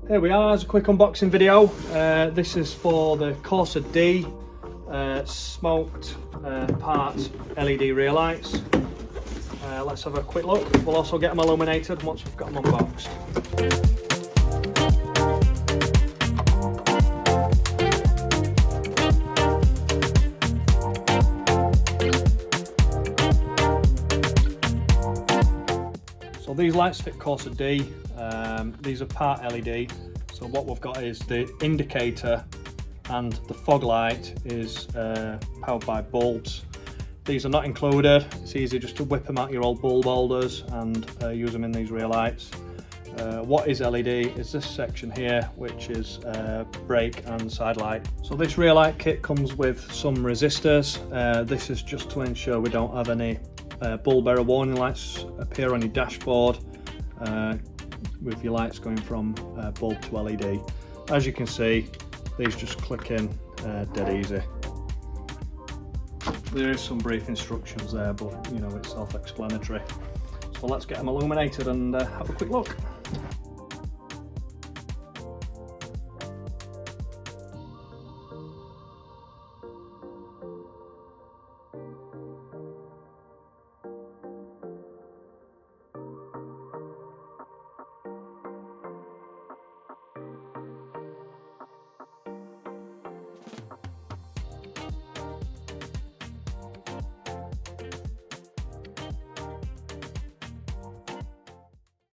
Here we are, as a quick unboxing video. This is for the Corsa D smoked part LED rear lights. Let's have a quick look. We'll also get them illuminated once we've got them unboxed. So these lights fit Corsa D. These are part LED. So what we've got is the indicator and the fog light is powered by bulbs. These are not included. It's easy just to whip them out your old bulb holders and use them in these rear lights. What is LED is this section here, which is brake and side light. So this rear light kit comes with some resistors. This is just to ensure we don't have any bulb error warning lights appear on your dashboard with your lights going from bulb to LED. As you can see, these just click in dead easy. There is some brief instructions there, but you know, it's self-explanatory. So let's get them illuminated and have a quick look.